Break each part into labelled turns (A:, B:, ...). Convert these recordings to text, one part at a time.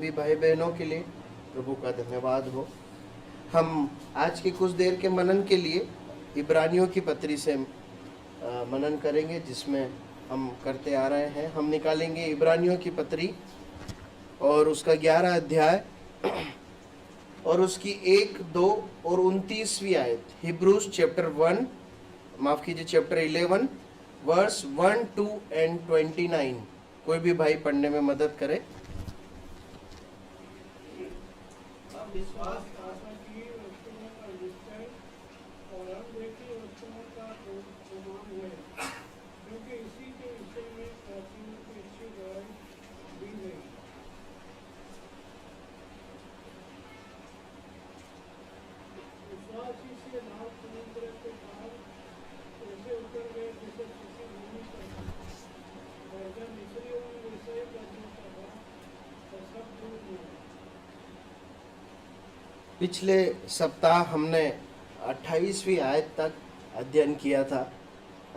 A: भी भाई बहनों के लिए प्रभु का धन्यवाद हो। हम आज की कुछ देर के मनन के लिए इब्रानियों की पत्री से मनन करेंगे, जिसमें हम करते आ रहे हैं। हम निकालेंगे इब्रानियों की पत्री और उसका 11 अध्याय और उसकी 1, 2 और 29वीं आयत। हिब्रूज चैप्टर 1, माफ कीजिए चैप्टर 11 वर्स 1, 2 एंड 29। कोई भी भाई पढ़ने में मदद करे।
B: विश्वास आशा की वस्तुओं का निश्चय और अनदेखी वस्तुओं का प्रमाण है, क्योंकि इसी के विषय में प्राचीनों की अच्छी गवाही दी गई। विश्वास ही से लाल समुद्र के पार ऐसे उतर गए जैसे किसी भूमि पर, और जब मिस्रियों ने वैसे ही करना चाहा तो सब दूर हुए।
A: पिछले सप्ताह हमने 28वीं आयत तक अध्ययन किया था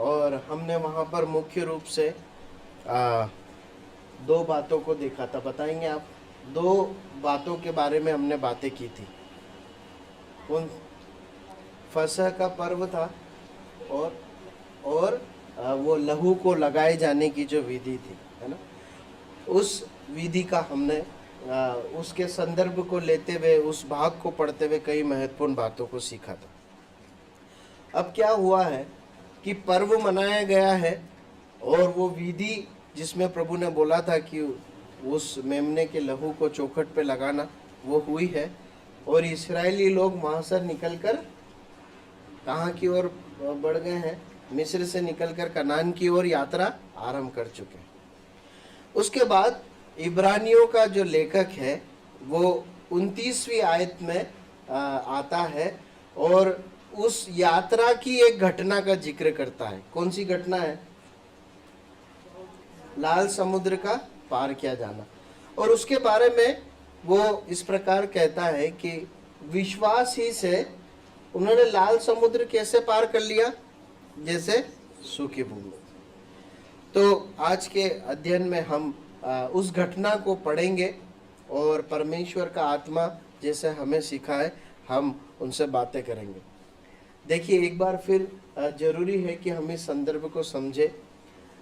A: और हमने वहाँ पर मुख्य रूप से 2 बातों को देखा था। बताएंगे आप? 2 बातों के बारे में हमने बातें की थी। उन फसह का पर्व था और वो लहू को लगाए जाने की जो विधि थी, है ना, उस विधि का हमने उसके संदर्भ को लेते हुए, उस भाग को पढ़ते हुए कई महत्वपूर्ण बातों को सीखा था। अब क्या हुआ है कि पर्व मनाया गया है और वो विधि जिसमें प्रभु ने बोला था कि उस मेमने के लहू को चौखट पे लगाना, वो हुई है। और इस्राएली लोग वहाँ से निकलकर कहाँ की ओर बढ़ गए हैं? मिस्र से निकलकर कनान की ओर यात्रा आरंभ कर चुके हैं। उसके बाद इब्रानियों का जो लेखक है वो 29वीं आयत में आता है और उस यात्रा की एक घटना का जिक्र करता है। कौन सी घटना है? लाल समुद्र का पार किया जाना। और उसके बारे में वो इस प्रकार कहता है कि विश्वास ही से उन्होंने लाल समुद्र कैसे पार कर लिया? जैसे सूखी भूमि। तो आज के अध्ययन में हम उस घटना को पढ़ेंगे और परमेश्वर का आत्मा जैसे हमें सिखाए हम उनसे बातें करेंगे। देखिए, एक बार फिर जरूरी है कि हम इस संदर्भ को समझे।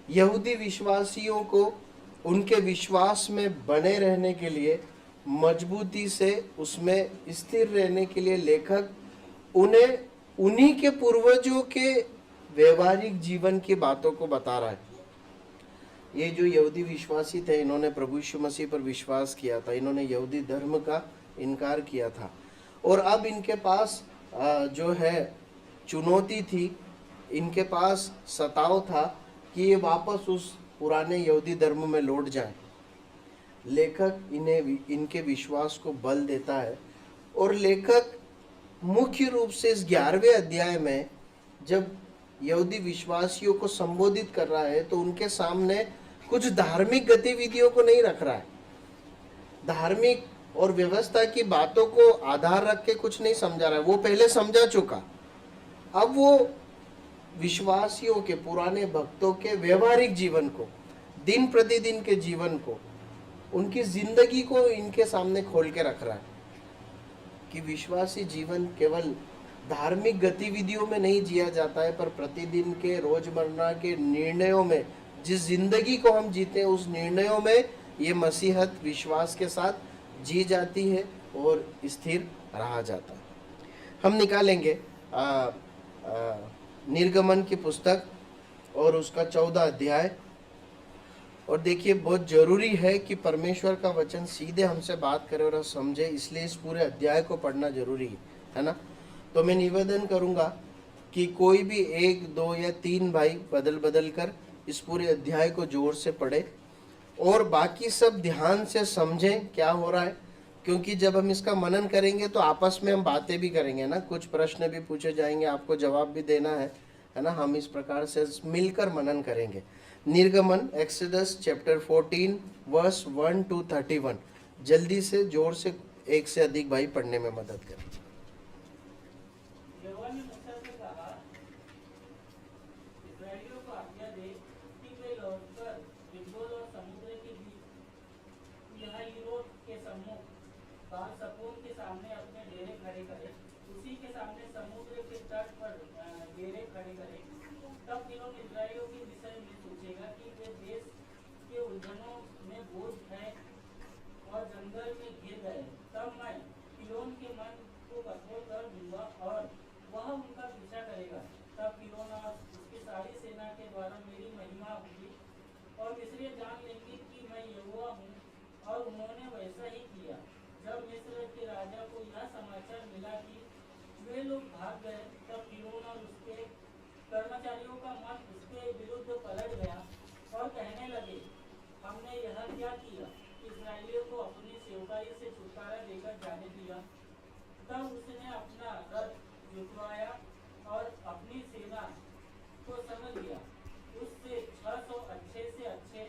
A: यहूदी विश्वासियों को उनके विश्वास में बने रहने के लिए, मजबूती से उसमें स्थिर रहने के लिए लेखक उन्हें उन्हीं के पूर्वजों के व्यवहारिक जीवन की बातों को बता रहा है। ये जो यहूदी विश्वासी थे, इन्होंने प्रभु यीशु मसीह पर विश्वास किया था, इन्होंने यहूदी धर्म का इनकार किया था और अब इनके पास जो है चुनौती थी, इनके पास सताव था कि ये वापस उस पुराने यहूदी धर्म में लौट जाएं। लेखक इन्हें इनके विश्वास को बल देता है और लेखक मुख्य रूप से इस 11वें अध्याय में जब यहूदी विश्वासियों को संबोधित कर रहा है तो उनके सामने कुछ धार्मिक गतिविधियों को नहीं रख रहा है। धार्मिक और व्यवस्था की बातों को आधार रख के कुछ नहीं समझा रहा है, वो पहले समझा चुका। अब वो विश्वासियों के, पुराने भक्तों के व्यवहारिक जीवन को, दिन प्रतिदिन के जीवन को, उनकी जिंदगी को इनके सामने खोल के रख रहा है कि विश्वासी जीवन केवल धार्मिक गतिविधियों में नहीं जिया जाता है, पर प्रतिदिन के रोजमर्रा के निर्णयों में, जिस जिंदगी को हम जीते हैं उस निर्णयों में ये मसीहत विश्वास के साथ जी जाती है और स्थिर रहा जाता है। हम निकालेंगे निर्गमन की पुस्तक और उसका 14 अध्याय। और देखिए, बहुत जरूरी है कि परमेश्वर का वचन सीधे हमसे बात करे और हम समझे, इसलिए इस पूरे अध्याय को पढ़ना जरूरी है ना। तो मैं निवेदन करूंगा कि कोई भी 1, 2 या 3 भाई बदल बदल कर इस पूरे अध्याय को जोर से पढ़े और बाकी सब ध्यान से समझें क्या हो रहा है, क्योंकि जब हम इसका मनन करेंगे तो आपस में हम बातें भी करेंगे ना, कुछ प्रश्न भी पूछे जाएंगे, आपको जवाब भी देना है ना। हम इस प्रकार से मिलकर मनन करेंगे। निर्गमन, एक्सोडस चैप्टर 14 वर्स 1 to 31। जल्दी से, जोर से, एक से अधिक भाई पढ़ने में मदद करें।
C: यहोवा ने मूसा से कहा, इस्राएलियों को आज्ञा दे कि वे लौटकर फिरौन और समुद्र के बीच, यहाँ यूरोप के बाल सपोन के सामने अपने डेरे खड़े करे, उसी के सामने समुद्र के तट पर डेरे खड़े करे। तब फिरौन इस्राएलियों के विषय में सोचेगा कि वे देश के उलझनों में बोझ है और जंगल में घिर गए। तब मैं फिरौन के मन को कठोर कर दूंगा और वह उनका पीछा करेगा। तब फिरौन और उसकी सारी सेना के द्वारा मेरी महिमा होगी और मिस्री जान लेंगे कि मैं यहोवा हूँ। और उन्होंने वैसा ही किया। जब मिस्र के राजा को यह समाचार मिला कि वे लोग भाग गए, तब फिरौन और उसके कर्मचारियों का मन उसके विरुद्ध पलट गया और कहने लगे, हमने यह क्या किया, इस्राएलियों को अपनी सेवकाई से छुटकारा देकर जाने दिया। तब उसने अपना रथ जुटवाया और अपनी सेना को समझ लिया। उससे 600 अच्छे से अच्छे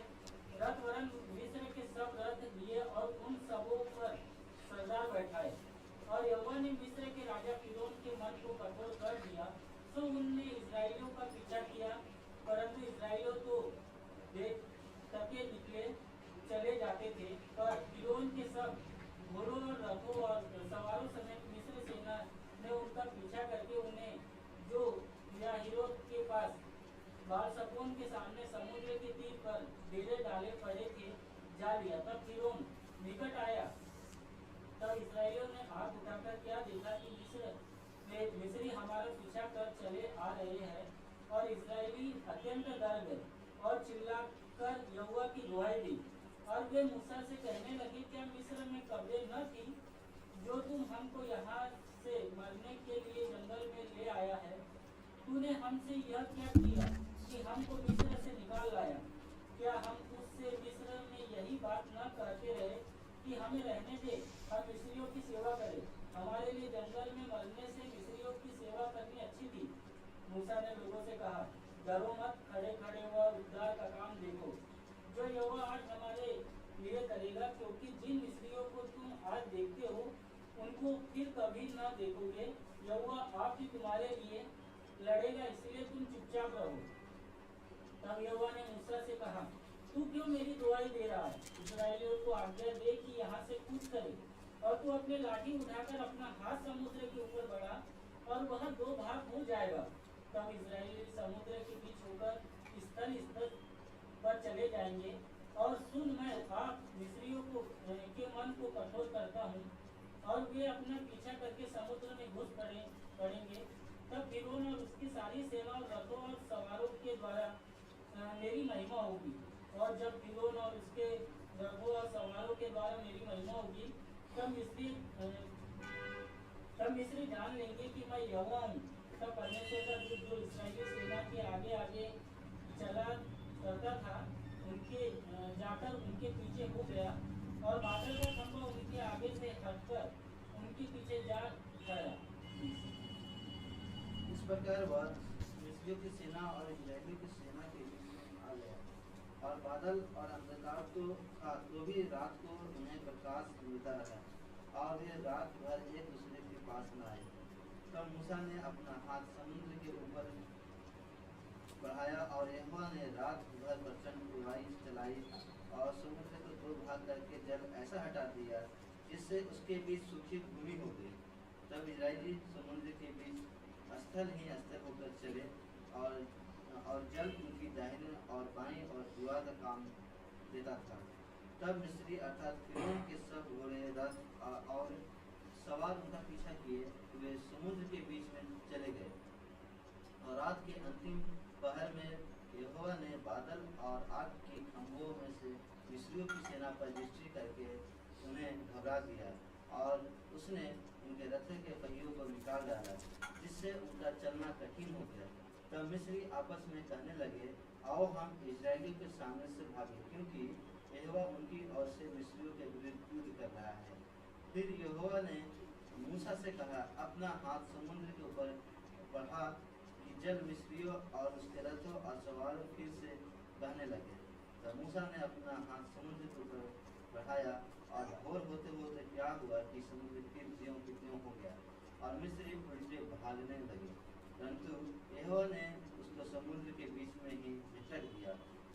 C: रथ वरन मिस्र के सब रथ लिए और उन सबों पर सरदार बैठाए। और यहोवा ने मिस्र के राजा फिरौन के मन को कठोर कर दिया, सो उनने इस्राएलियों का पीछा किया, परंतु इस्राएलियों तो थके निकले चले जाते थे। पर फिरौन के सब घोड़ों और रथों और सवारों समेत मिस्र सेना ने उनका पीछा करके उन्हें जो याहीरोत के पास बाल सपोन के सामने समुद्र के तीर पर डेरे डाले पड़े थे जा लिया। तब फिरौन निकट आया, तब इस्राएलियों ने आँख उठाकर क्या देखा कि मिस्री हमारा पीछा कर चले आ रहे हैं। और इस्राएली अत्यंत डर गए और चिल्लाकर यहोवा की दुहाई दी। और वे मूसा से कहने लगे, क्या मिस्र में कब्रें न थी जो तुम हमको यहाँ से मरने के लिए जंगल में ले आया है? तूने हमसे यह क्या किया कि हमको मिस्र से निकाल लाया? क्या हम तुझसे मिस्र में यही बात न कहते रहे कि हमें रहने दे, हम मिस्रियों की सेवा करें? हमारे लिए जंगल में मरने से मिस्रियों की सेवा करनी अच्छी थी। मूसा ने लोगों से कहा, डरो मत, खड़े खड़े वह उद्धार का काम देखो जो यहोवा आज हमारे लिए करेगा, क्योंकि जिन मिस्रियों को तुम आज देखते हो उनको फिर कभी न देखोगे। यहोवा आप ही तुम्हारे लिए लड़ेगा, इसलिए तुम चुपचाप रहो। तब यहोवा ने मूसा से कहा, तू क्यों मेरी दुहाई दे रहा है? इस्राएलियों को आज्ञा दे कि यहाँ से कूच करे। और तू अपने लाठी उठाकर अपना हाथ समुद्र के ऊपर बढ़ा और वह 2 भाग हो जाएगा। तब इस्राएली समुद्र के बीच होकर स्थल पर चले जाएंगे। और सुन, मैं आप मिस्रियों के मन को कठोर करता हूँ और वे अपना पीछा करके समुद्र में घुस पड़ेंगे। तब फिरौन और उसकी सारी सेना और रथों और सवारों के द्वारा मेरी महिमा होगी। और जब फिरौन और उसके रथों और सवारों के द्वारा मेरी महिमा होगी, तब मिस्री जान लेंगे कि मैं यहोवा हूँ। तब परमेश्वर का दूत जो इस्राएली सेना के आगे आगे चला करता था, उनके जाकर उनके पीछे हो गया और बादल का खंभा उनके आगे से हटकर उनके पीछे जा खड़ा।
D: इस प्रकार वह मिस्रियों की सेना और इस्राएलियों की सेना के बीच में आ गया, और बादल और अंधकार तो था, तो भी रात को उन्हें प्रकाश मिलता रहा और वे रात भर एक दूसरे के पास न आए। तब मूसा ने अपना हाथ समुद्र के ऊपर बढ़ाया और यहोवा ने रात भर प्रचंड हवाई चलाई और समुद्र को 2 भाग करके जल ऐसा हटा दिया जिससे उसके बीच सूखी भूमि हो गई। तब इस्राएली समुद्र के बीच स्थल ही स्थल होकर चले और जल उनकी दाहिने और बाएं और दुआ का काम देता था। तब मिस्री अर्थात फिरौन के सब घोड़े, रथ और सवार उनका पीछा किए वे समुद्र के बीच में चले गए। और रात के अंतिम पहर में यहोवा ने बादल और आग की खंभों में से मिस्रियों की सेना पर दृष्टि करके उन्हें घबरा दिया और उसने उनके रथ के पहियों को निकाल डाला, जिससे उनका चलना कठिन हो गया। तब मिस्री आपस में कहने लगे, आओ हम इस्राएलियों के सामने से भागें, क्योंकि यहोवा उनकी ओर से मिस्रियों के विरुद्ध युद्ध कर रहा है। फिर यहोवा ने मूसा से कहा, अपना हाथ समुद्र के ऊपर बढ़ा कि जल मिस्रियों और उसके रथों और सवारों फिर से बहने लगे। तब मूसा ने अपना हाथ समुद्र के ऊपर बढ़ाया और भोर होते होते क्या हुआ कि समुद्र फिर ज्यों की त्यों हो गया और मिस्री उल्टे भागने लगे। परंतु यहोवा ने उसको समुद्र के बीच में ही झटक दिया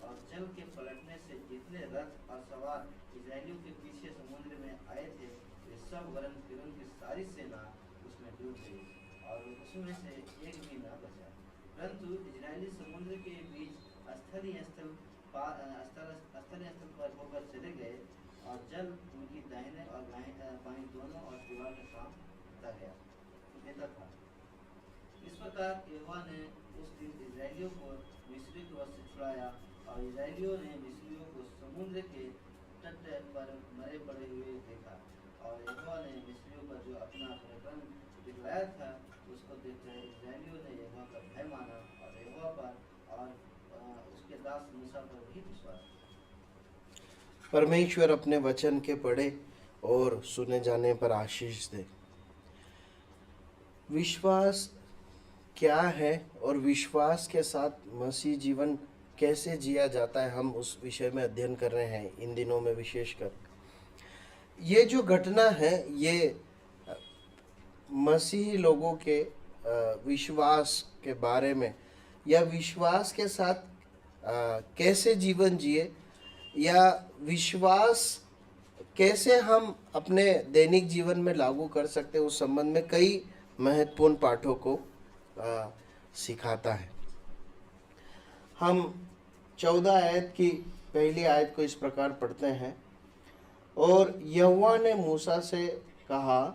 D: और जल के पलटने से जितने रथ और सवार इस्राएलियों के पीछे समुद्र में आए थे वे सब सारी सेना उसमें डूब गई और उसमें से एक भी न बचा। परंतु इजरायली समुद्र के बीच स्थलीय स्थल पर होकर चले गए और जल उनकी दाहिने और बाएं दोनों और दीवार का काम देता था। इस प्रकार यहोवा ने उस दिन इजरायलियों को मिस्री के वश से छुड़ाया और इजरायलियों ने मिस्रियों को समुद्र के तट पर मरे पड़े हुए देखा। और यहोवा ने मिस्रियों पर जो अपना पराक्रम दिखलाया था उसको देखकर इजरायलियों ने यहोवा का भय माना और यहोवा पर और उसके दास मूसा पर भी विश्वास किया।
A: परमेश्वर अपने वचन के पढ़े और सुने जाने पर आशीष दे। विश्वास क्या है और विश्वास के साथ मसीह जीवन कैसे जिया जाता है, हम उस विषय में अध्ययन कर रहे हैं इन दिनों में। विशेषकर ये जो घटना है ये मसीही लोगों के विश्वास के बारे में या विश्वास के साथ कैसे जीवन जिए या विश्वास कैसे हम अपने दैनिक जीवन में लागू कर सकते हैं, उस संबंध में कई महत्वपूर्ण पाठों को सिखाता है। हम 14 आयत की पहली आयत को इस प्रकार पढ़ते हैं। और यहोवा ने मूसा से कहा,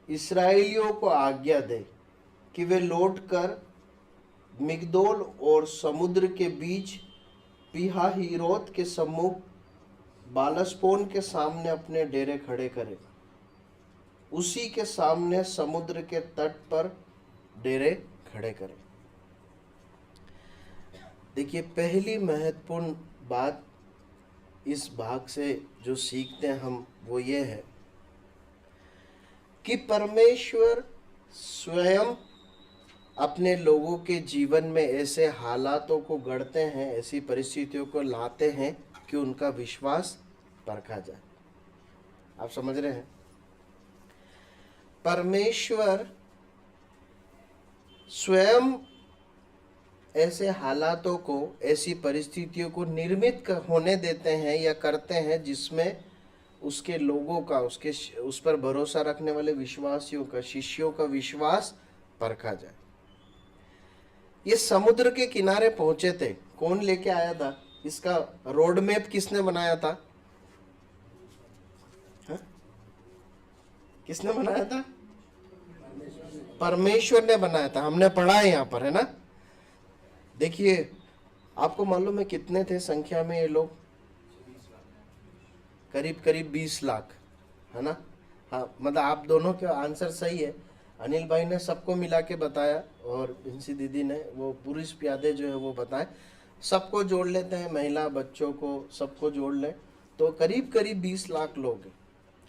A: इस्राएलियों को आज्ञा दे कि वे लौटकर मिग्दोल और समुद्र के बीच पीहाहीरोत के सम्मुख बालसपोन के सामने अपने डेरे खड़े करें। उसी के सामने समुद्र के तट पर डेरे खड़े करें। देखिए, पहली महत्वपूर्ण बात इस भाग से जो सीखते हैं हम वो ये है कि परमेश्वर स्वयं अपने लोगों के जीवन में ऐसे हालातों को गढ़ते हैं, ऐसी परिस्थितियों को लाते हैं कि उनका विश्वास परखा जाए। आप समझ रहे हैं? परमेश्वर स्वयं ऐसे हालातों को, ऐसी परिस्थितियों को निर्मित होने देते हैं या करते हैं जिसमें उसके लोगों का, उस पर भरोसा रखने वाले विश्वासियों का, शिष्यों का विश्वास परखा जाए। ये समुद्र के किनारे पहुंचे थे, कौन लेके आया था? इसका रोड मैप किसने बनाया था? हा? किसने बनाया था? परमेश्वर ने बनाया था। हमने पढ़ा है यहाँ पर, है ना? देखिए, आपको मालूम है कितने थे संख्या में ये लोग? करीब 20 लाख, है ना? हाँ, मतलब आप दोनों का आंसर सही है। अनिल भाई ने सबको मिला के बताया और इंसी दीदी ने वो पुरुष प्यादे जो है वो बताए। सबको जोड़ लेते हैं, महिला बच्चों को सबको जोड़ लें तो करीब 20 लाख लोग हैं,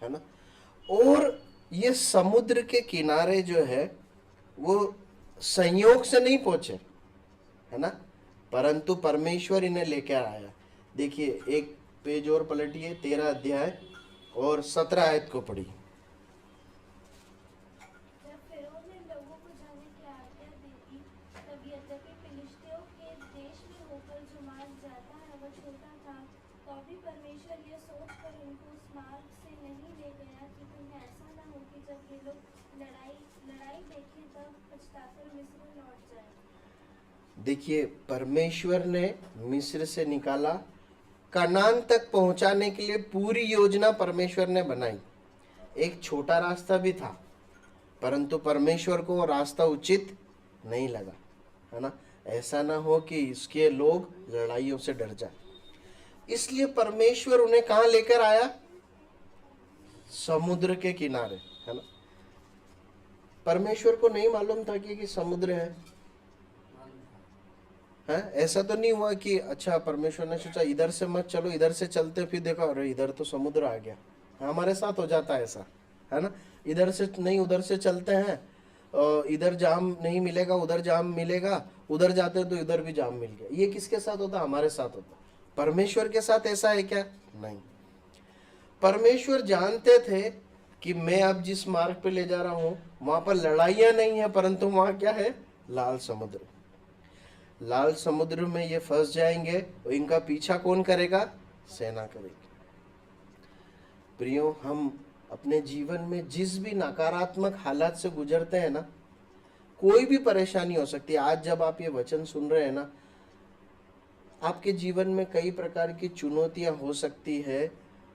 A: है ना? और ये समुद्र के किनारे जो है वो संयोग से नहीं पहुंचे, है ना? परंतु परमेश्वर इन्हें लेकर आया। देखिए, एक पेज और पलटिए, 13 अध्याय और 17 आयत को पढ़िए।
E: जब फिरौन ने लोगों को जाने की आज्ञा दी थी, तब यद्यपि फिलिस्तियों के देश में होकर जो मार्ग जाता है वह छोटा था, तो भी परमेश्वर यह सोचकर उनको उस मार्ग से नहीं ले गया कि तुम्हें ऐसा न हो कि जब ये लोग लड़ाई देखें तब पछताकर मिस्र लौट जाए।
A: देखिए, परमेश्वर ने मिस्र से निकाला, कनान तक पहुंचाने के लिए पूरी योजना परमेश्वर ने बनाई। एक छोटा रास्ता भी था, परंतु परमेश्वर को वो रास्ता उचित नहीं लगा, है ना? ऐसा ना हो कि इसके लोग लड़ाइयों से डर जाए। इसलिए परमेश्वर उन्हें कहाँ लेकर आया? समुद्र के किनारे, है ना? परमेश्वर को नहीं मालूम था कि समुद्र है? ऐसा तो नहीं हुआ कि अच्छा परमेश्वर ने सोचा इधर से मत चलो, इधर से चलते, फिर देखा अरे इधर तो समुद्र आ गया। हमारे साथ हो जाता है ऐसा, है ना? इधर से नहीं, उधर से चलते हैं, इधर जाम नहीं मिलेगा, उधर जाम मिलेगा, उधर जाते हैं तो इधर भी जाम मिल गया। ये किसके साथ होता? हमारे साथ होता। परमेश्वर के साथ ऐसा है क्या? नहीं। परमेश्वर जानते थे कि मैं अब जिस मार्ग पे ले जा रहा हूं वहां पर लड़ाइयां नहीं है, परंतु वहां क्या है? लाल समुद्र। लाल समुद्र में ये फंस जाएंगे और इनका पीछा कौन करेगा? सेना करेगी। प्रियो, हम अपने जीवन में जिस भी नकारात्मक हालात से गुजरते हैं ना, कोई भी परेशानी हो सकती है। आज जब आप ये वचन सुन रहे हैं ना, आपके जीवन में कई प्रकार की चुनौतियां हो सकती है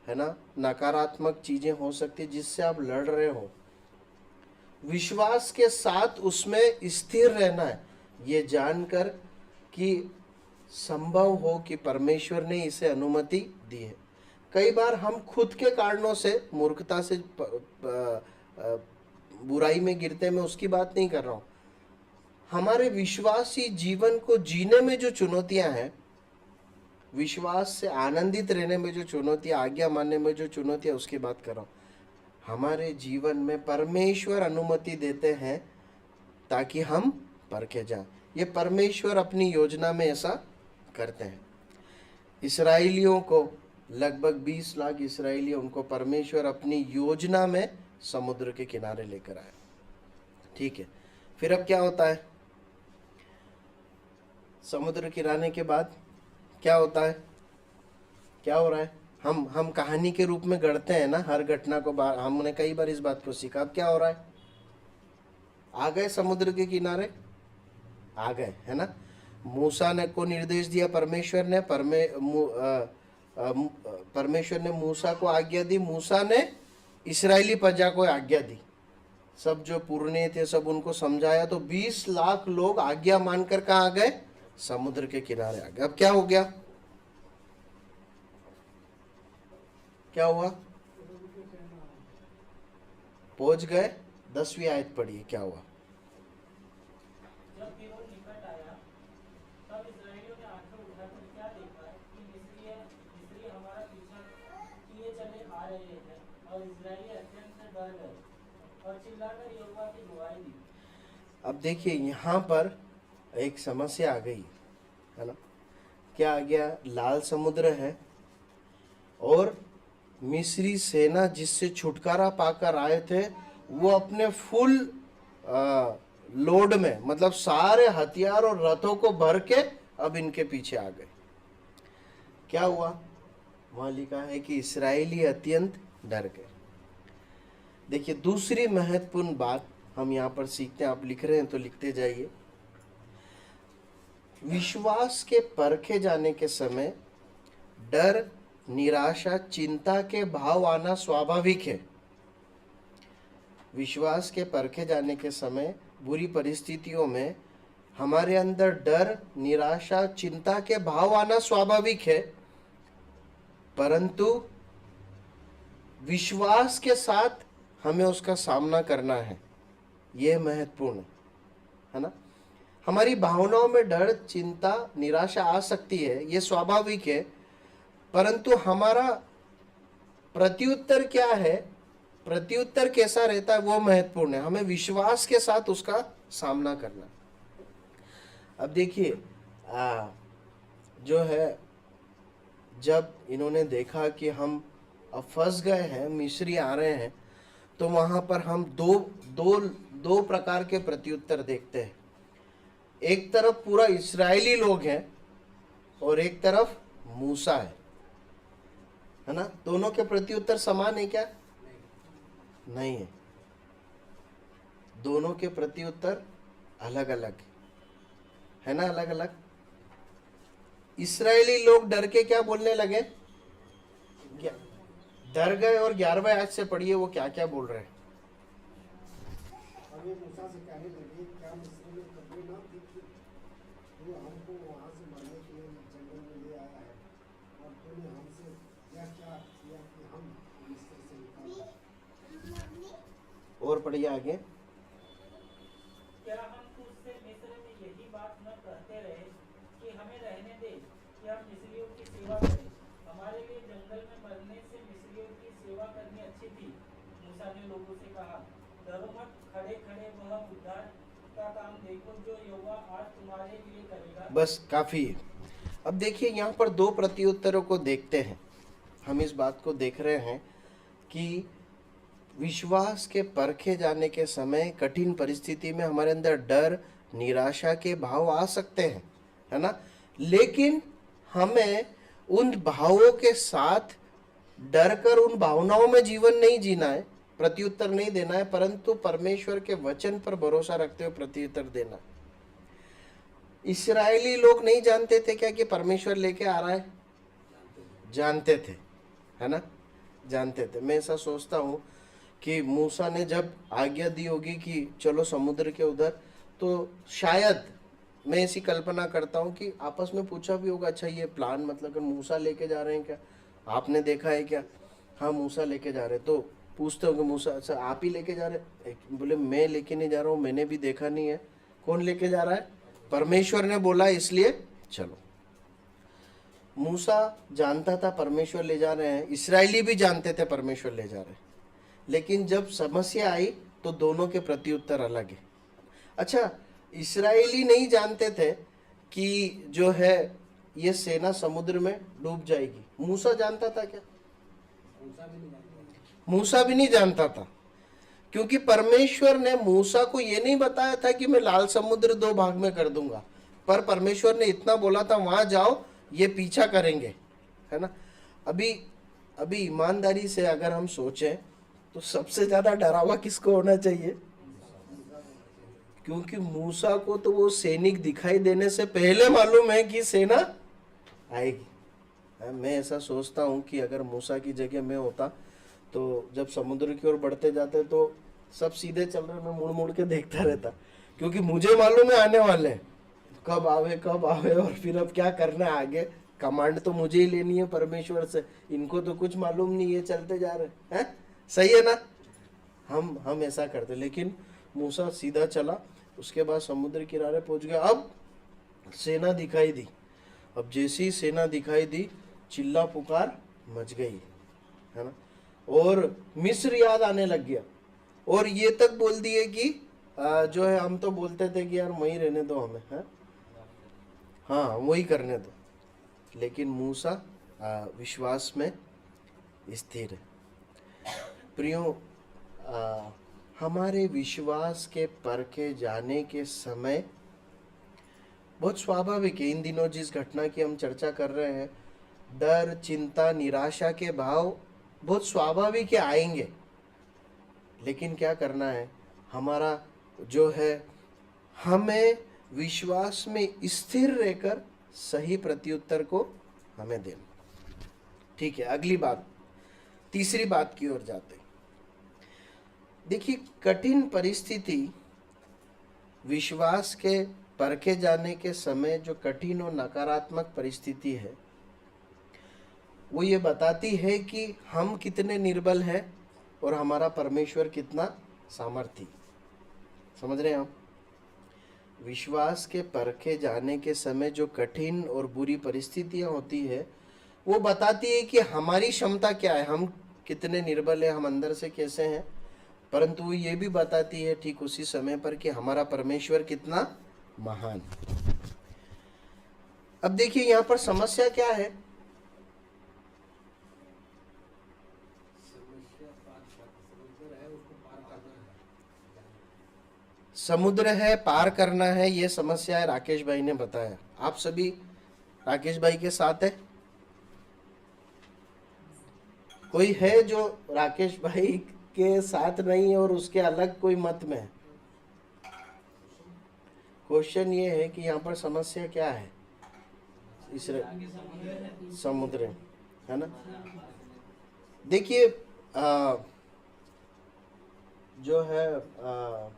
A: ना, नकारात्मक चीजें हो सकती है जिससे आप लड़ रहे हो। विश्वास के साथ उसमें स्थिर रहना है, ये जानकर कि संभव हो कि परमेश्वर ने इसे अनुमति दी है। कई बार हम खुद के कारणों से मूर्खता से बुराई में गिरते, मैं उसकी बात नहीं कर रहा हूं। हमारे विश्वासी जीवन को जीने में जो चुनौतियां हैं, विश्वास से आनंदित रहने में जो चुनौतियां, आज्ञा मानने में जो चुनौतियां, उसकी बात कर रहा हूं। हमारे जीवन में परमेश्वर अनुमति देते हैं ताकि हम परखे जाएं। ये परमेश्वर अपनी योजना में ऐसा करते हैं। इस्राएलियों को लगभग 20 लाख इस्राएली, उनको परमेश्वर अपनी योजना में समुद्र के किनारे लेकर आए। ठीक है, फिर अब क्या होता है? समुद्र किनारे के बाद क्या होता है? क्या हो रहा है? हम कहानी के रूप में गढ़ते हैं ना हर घटना को। हमने कई बार इस बात को सीखा। अब क्या हो रहा है? आ गए समुद्र के किनारे, आ गए, है ना। मूसा ने को निर्देश दिया परमेश्वर ने, परमेश्वर ने मूसा को आज्ञा दी, मूसा ने इस्राएली प्रजा को आज्ञा दी। सब जो पुरने थे सब उनको समझाया, तो 20 लाख लोग आज्ञा मानकर कहाँ आ गए? समुद्र के किनारे आ गए। अब क्या हो गया? क्या हुआ? पहुंच गए। 10वीं आयत पढ़िए, क्या हुआ?
C: जब फिरौन निकट आया, तब इस्राएलियों ने आंखें उठाकर क्या देखा कि मिस्री हमारा पीछा किए चले आ रहे हैं, और इस्राएली अत्यंत से डर गए और चिल्लाकर यहोवा की दुहाई दी।
A: अब देखिए यहाँ पर एक समस्या आ गई, है ना। क्या आ गया? लाल समुद्र है और मिस्री सेना जिससे छुटकारा पाकर आए थे वो अपने फुल लोड में, मतलब सारे हथियार और रथों को भर के अब इनके पीछे आ गए। क्या हुआ? वहां लिखा है कि इस्राएली अत्यंत डर गए। देखिए दूसरी महत्वपूर्ण बात हम यहाँ पर सीखते हैं, आप लिख रहे हैं तो लिखते जाइए। विश्वास के परखे जाने के समय डर, निराशा, चिंता के भाव आना स्वाभाविक है। विश्वास के परखे जाने के समय बुरी परिस्थितियों में हमारे अंदर डर, निराशा, चिंता के भाव आना स्वाभाविक है, परंतु विश्वास के साथ हमें उसका सामना करना है। यह महत्वपूर्ण है ना। हमारी भावनाओं में डर, चिंता, निराशा आ सकती है, यह स्वाभाविक है, परंतु हमारा प्रत्युत्तर क्या है, प्रत्युत्तर कैसा रहता है, वो महत्वपूर्ण है। हमें विश्वास के साथ उसका सामना करना। अब देखिए जो है, जब इन्होंने देखा कि हम अब फंस गए हैं, मिस्री आ रहे हैं, तो वहां पर हम दो प्रकार के प्रत्युत्तर देखते हैं। एक तरफ पूरा इस्राएली लोग हैं और एक तरफ मूसा है ना। दोनों के प्रत्युत्तर समान है क्या? नहीं है, दोनों के प्रत्युत्तर अलग अलग है ना, अलग अलग। इस्राएली लोग डर के क्या बोलने लगे? डर गए। और 11वें आयत से पढ़िए वो क्या क्या बोल रहे हैं।
B: हमें मूसा से कहने लगे, क्या मिस्र में कब्रें ना थी कि वो हमको वहाँ से मारने के लिए जंगल में ले आया है, और तूने हमसे यह क्या किया कि हम मिस्र से निकाल आए।
A: और पढ़िए आगे।
C: क्या हम तुझसे मिस्र में यही बात न कहते रहे कि हमें रहने दे कि हम मिस्रियों की सेवा करें? हमारे लिए जंगल में मरने से मिस्रियों की सेवा करनी अच्छी थी। मूसा ने लोगों से कहा, डरो मत, खड़े खड़े वह उद्धार का काम देखो जो यहोवा आज तुम्हारे लिए करेगा।
A: बस काफी है। अब देखिए यहाँ पर दो प्रत्युत्तरों को देखते हैं। हम इस बात को देख रहे हैं कि विश्वास के परखे जाने के समय कठिन परिस्थिति में हमारे अंदर डर, निराशा के भाव आ सकते हैं, है ना। लेकिन हमें उन भावों के साथ डर कर उन भावनाओं में जीवन नहीं जीना है, प्रत्युत्तर नहीं देना है, परंतु परमेश्वर के वचन पर भरोसा रखते हुए प्रत्युत्तर देना है। इस्राएली लोग नहीं जानते थे क्या कि परमेश्वर लेके आ रहा है? जानते थे, है ना, जानते थे। मैं ऐसा सोचता हूँ कि मूसा ने जब आज्ञा दी होगी कि चलो समुद्र के उधर, तो शायद मैं ऐसी कल्पना करता हूँ कि आपस में पूछा भी होगा, अच्छा ये प्लान मतलब अगर मूसा लेके जा रहे हैं क्या, आपने देखा है क्या? हाँ मूसा लेके जा रहे हैं। तो पूछते होंगे मूसा, अच्छा आप ही लेके जा रहे हैं? बोले मैं लेके नहीं जा रहा हूँ, मैंने भी देखा नहीं है। कौन लेके जा रहा है? परमेश्वर ने बोला इसलिए चलो। मूसा जानता था परमेश्वर ले जा रहे हैं, इस्राएली भी जानते थे परमेश्वर ले जा रहे हैं, लेकिन जब समस्या आई तो दोनों के प्रत्युत्तर अलग है। अच्छा, इस्राएली नहीं जानते थे कि जो है ये सेना समुद्र में डूब जाएगी। मूसा जानता था क्या? मूसा भी नहीं जानता था, क्योंकि परमेश्वर ने मूसा को ये नहीं बताया था कि मैं लाल समुद्र 2 भाग में कर दूंगा, पर परमेश्वर ने इतना बोला था वहां जाओ, ये पीछा करेंगे, है ना। अभी ईमानदारी से अगर हम सोचें तो सबसे ज्यादा डरावा किसको होना चाहिए? क्योंकि मूसा को तो वो सैनिक दिखाई देने से पहले मालूम है कि सेना आएगी। मैं ऐसा सोचता हूँ कि अगर मूसा की जगह मैं होता तो जब समुद्र की ओर बढ़ते जाते तो सब सीधे चल रहे, मैं मुड़ मुड़ के देखता रहता, क्योंकि मुझे मालूम है आने वाले हैं, कब आवे और फिर अब क्या करना है आगे। कमांड तो मुझे ही लेनी है परमेश्वर से, इनको तो कुछ मालूम नहीं है, चलते जा रहे हैं। सही है ना? हम ऐसा करते, लेकिन मूसा सीधा चला, उसके बाद समुद्र किनारे पहुंच गया। अब सेना दिखाई दी, अब जैसी सेना दिखाई दी चिल्ला पुकार मच गई, है ना, और मिस्र याद आने लग गया, और ये तक बोल दिए कि जो है हम तो बोलते थे कि यार वहीं रहने दो हमें, है हाँ वही करने दो, लेकिन मूसा विश्वास में स्थिर है। प्रियो, हमारे विश्वास के परखे जाने के समय बहुत स्वाभाविक है, इन दिनों जिस घटना की हम चर्चा कर रहे हैं, डर, चिंता, निराशा के भाव बहुत स्वाभाविक है, आएंगे। लेकिन क्या करना है हमारा जो है, हमें विश्वास में स्थिर रहकर सही प्रत्युत्तर को हमें देना। ठीक है, अगली बात, तीसरी बात की ओर जाते हैं। देखिए, कठिन परिस्थिति विश्वास के परखे जाने के समय जो कठिन और नकारात्मक परिस्थिति है, वो ये बताती है कि हम कितने निर्बल हैं और हमारा परमेश्वर कितना सामर्थी। समझ रहे हैं हम? विश्वास के परखे जाने के समय जो कठिन और बुरी परिस्थितियां होती है, वो बताती है कि हमारी क्षमता क्या है, हम कितने निर्बल हैं, हम अंदर से कैसे हैं। परंतु वो ये भी बताती है ठीक उसी समय पर कि हमारा परमेश्वर कितना महान। अब देखिए यहाँ पर समस्या क्या है। समुद्र है, पार करना है, ये समस्या है। राकेश भाई ने बताया, आप सभी राकेश भाई के साथ है? कोई है जो राकेश भाई के साथ नहीं है और उसके अलग कोई मत में है? क्वेश्चन ये है कि यहाँ पर समस्या क्या है? इस समुद्र है ना। देखिए जो है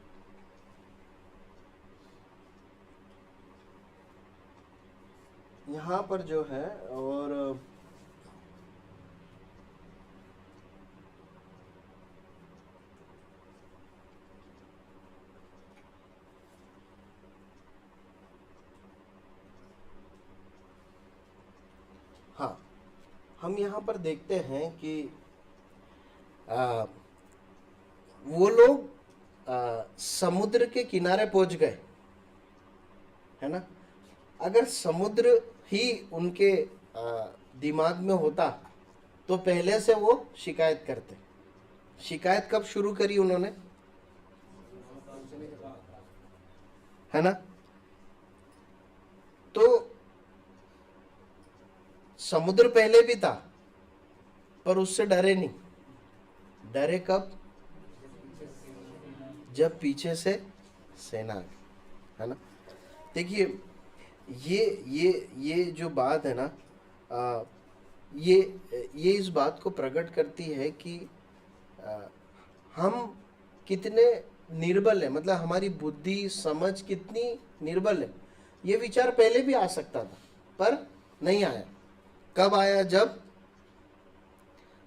A: यहाँ पर जो है, और हाँ, हम यहाँ पर देखते हैं कि वो लोग समुद्र के किनारे पहुंच गए, है ना। अगर समुद्र ही उनके दिमाग में होता तो पहले से वो शिकायत करते। शिकायत कब शुरू करी उन्होंने, है ना। तो समुद्र पहले भी था, पर उससे डरे नहीं। डरे कब? जब पीछे से सेना आ गई, है ना। देखिए ये जो बात है ना, ये इस बात को प्रकट करती है कि हम कितने निर्बल है, मतलब हमारी बुद्धि समझ कितनी निर्बल है। ये विचार पहले भी आ सकता था पर नहीं आया। कब आया?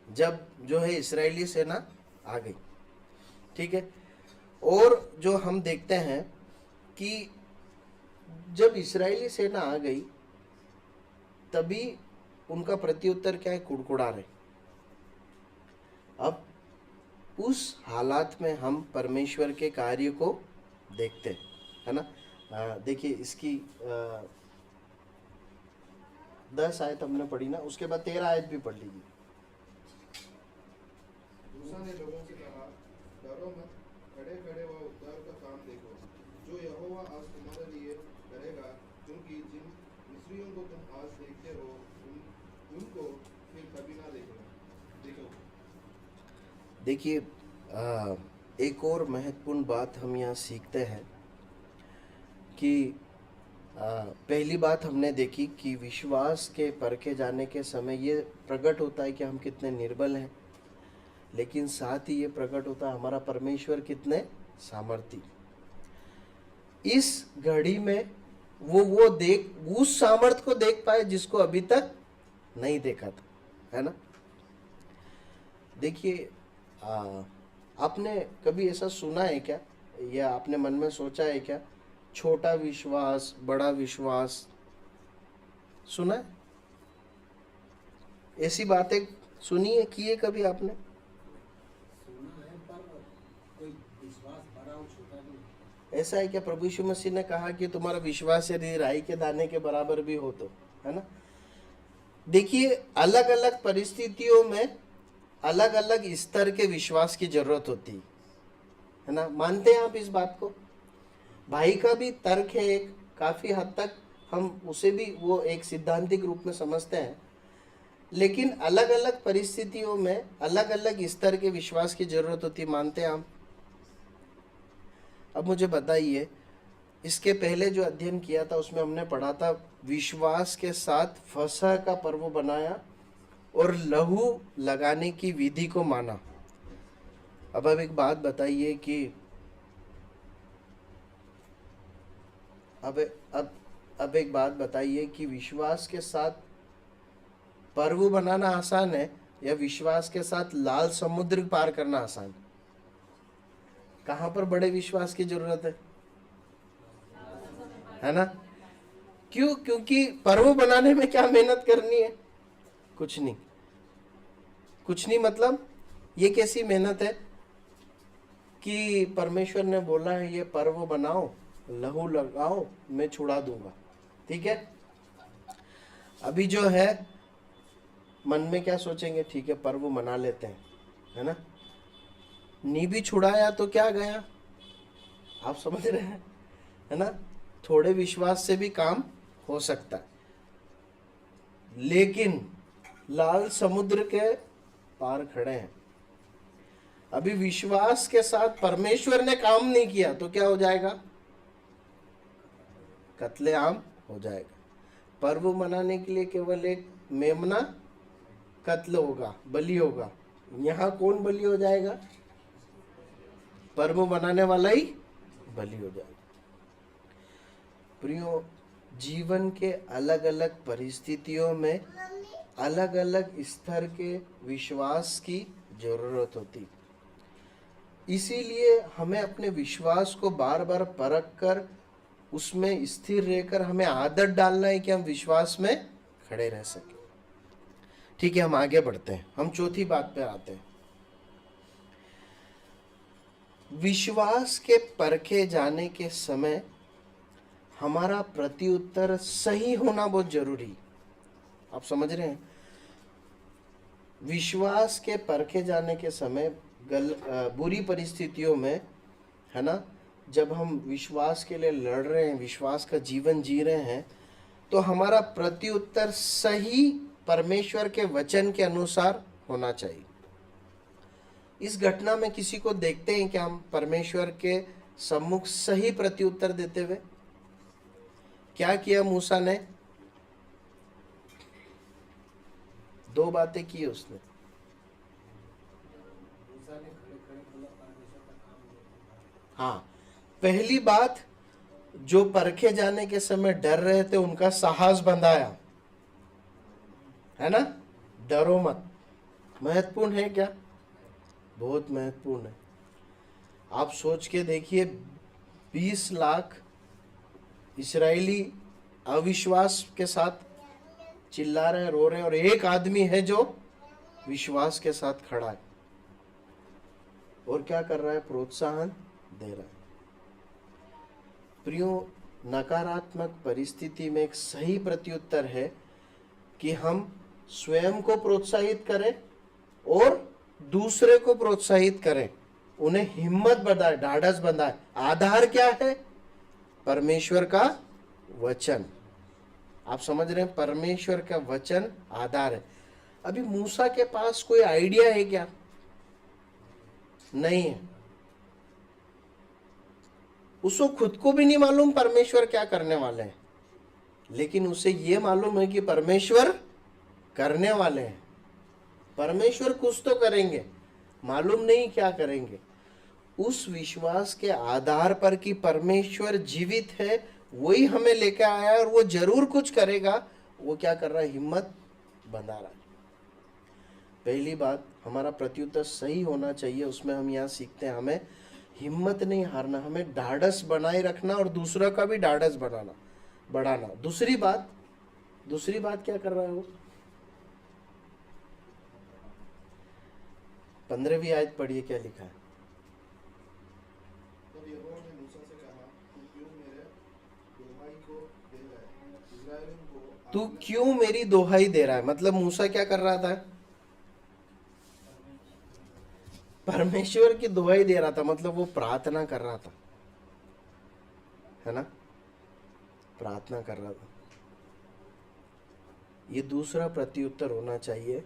A: जब जो है इस्राएली सेना आ गई, ठीक है। और जो हम देखते हैं कि जब इस्राएली सेना आ गई तभी उनका प्रत्युत्तर क्या है? कुड़कुड़ा रहे। अब उस हालात में हम परमेश्वर के कार्य को देखते हैं, है ना। देखिए इसकी 10 आयत हमने पढ़ी ना, उसके बाद 13 आयत भी पढ़ लीजिए।
F: मूसा ने लोगों से कहा, डरो मत, खड़े खड़े वह उद्धार का काम देखो जो यहोवा आज तुम्हारे लिए करेगा, क्योंकि जिन मिस्रियों को तुम आज देखते हो उनको फिर कभी ना देखो।
A: देखिए एक और महत्वपूर्ण बात हम यहाँ सीखते हैं कि पहली बात हमने देखी कि विश्वास के परखे जाने के समय ये प्रकट होता है कि हम कितने निर्बल हैं, लेकिन साथ ही ये प्रकट होता है हमारा परमेश्वर कितने सामर्थी। इस घड़ी में वो उस सामर्थ को देख पाए जिसको अभी तक नहीं देखा था, है ना। देखिए आपने कभी ऐसा सुना है क्या, या आपने मन में सोचा है क्या, छोटा विश्वास बड़ा विश्वास सुना है? ऐसी बातें सुनी है, की है कभी आपने? ऐसा है क्या? प्रभु यीशु मसीह ने कहा कि तुम्हारा विश्वास यदि राई के दाने के बराबर भी हो तो, है ना। देखिए अलग अलग परिस्थितियों में अलग अलग स्तर के विश्वास की जरूरत होती है ना। मानते हैं आप इस बात को? भाई का भी तर्क है एक, काफी हद तक हम उसे भी वो एक सिद्धांतिक रूप में समझते हैं, लेकिन अलग अलग परिस्थितियों में अलग अलग स्तर के विश्वास की जरूरत होती है। मानते हैं आप? अब मुझे बताइए, इसके पहले जो अध्ययन किया था उसमें हमने पढ़ा था विश्वास के साथ फसह का पर्व बनाया और लहू लगाने की विधि को माना। अब एक बात बताइए कि अब एक बात बताइए कि विश्वास के साथ पर्व बनाना आसान है या विश्वास के साथ लाल समुद्र पार करना आसान है? कहां पर बड़े विश्वास की जरूरत है ना। क्यों? क्योंकि पर्व बनाने में क्या मेहनत करनी है? कुछ नहीं। मतलब ये कैसी मेहनत है कि परमेश्वर ने बोला है ये पर्व बनाओ, लहू लगाओ, मैं छुड़ा दूंगा, ठीक है। अभी जो है मन में क्या सोचेंगे, ठीक है पर्व मना लेते हैं, है ना। नी भी छुड़ाया तो क्या गया, आप समझ रहे हैं, है ना। थोड़े विश्वास से भी काम हो सकता है, लेकिन लाल समुद्र के पार खड़े हैं। अभी विश्वास के साथ परमेश्वर ने काम नहीं किया तो क्या हो जाएगा? कत्लेआम हो जाएगा। पर्व मनाने के लिए केवल एक मेमना कत्ल होगा, बलि होगा। यहां कौन बलि हो जाएगा? पर्व मनाने वाला ही बलि हो जाएगा। प्रियो, जीवन के अलग अलग परिस्थितियों में अलग अलग स्तर के विश्वास की जरूरत होती, इसीलिए हमें अपने विश्वास को बार बार परख कर उसमें स्थिर रहकर हमें आदत डालना है कि हम विश्वास में खड़े रह सके। ठीक है, हम आगे बढ़ते हैं, हम चौथी बात पे आते हैं। विश्वास के परखे जाने के समय हमारा प्रत्युत्तर सही होना बहुत जरूरी। आप समझ रहे हैं? विश्वास के परखे जाने के समय बुरी परिस्थितियों में, है ना, जब हम विश्वास के लिए लड़ रहे हैं, विश्वास का जीवन जी रहे हैं, तो हमारा प्रत्युत्तर सही परमेश्वर के वचन के अनुसार होना चाहिए। इस घटना में किसी को देखते हैं कि हम परमेश्वर के सम्मुख सही प्रत्युत्तर देते हुए? क्या किया मूसा ने? दो बातें की उसने। हाँ, पहली बात, जो परखे जाने के समय डर रहे थे उनका साहस बंधाया, है ना? डरो मत। महत्वपूर्ण है क्या? बहुत महत्वपूर्ण है। आप सोच के देखिए, 20 लाख इस्राएली अविश्वास के साथ चिल्ला रहे हैं, रो रहे हैं, और एक आदमी है जो विश्वास के साथ खड़ा है और क्या कर रहा है? प्रोत्साहन दे रहा है। प्रियो, नकारात्मक परिस्थिति में एक सही प्रत्युत्तर है कि हम स्वयं को प्रोत्साहित करें और दूसरे को प्रोत्साहित करें, उन्हें हिम्मत बढ़ाए, ढाढ़स बंधाए। आधार क्या है? परमेश्वर का वचन। आप समझ रहे हैं? परमेश्वर का वचन आधार है। अभी मूसा के पास कोई आइडिया है क्या? नहीं है। उसको खुद को भी नहीं मालूम परमेश्वर क्या करने वाले हैं, लेकिन उसे ये मालूम है कि परमेश्वर करने वाले हैं। परमेश्वर कुछ तो करेंगे, मालूम नहीं क्या करेंगे। उस विश्वास के आधार पर कि परमेश्वर जीवित है, वही हमें लेकर आया है और वो जरूर कुछ करेगा, वो क्या कर रहा है? हिम्मत बंधा रहा है। पहली बात, हमारा प्रत्युत्तर सही होना चाहिए। उसमें हम यहाँ सीखते हैं हमें हिम्मत नहीं हारना, हमें ढाढ़स बनाए रखना और दूसरा का भी ढाढ़स बढ़ाना। दूसरी बात क्या कर रहा है वो? 15वीं आयत पढ़िए, क्या लिखा है?
F: तब यहोवा ने मूसा से कहा, तू क्यों मेरे दोहाई को दे रहा है? इस्राएलियों को
A: तू क्यों मेरी दोहाई दे रहा है? मतलब मूसा क्या कर रहा था? परमेश्वर की दुहाई दे रहा था, मतलब वो प्रार्थना कर रहा था, है ना? प्रार्थना कर रहा था। ये दूसरा प्रत्युत्तर होना चाहिए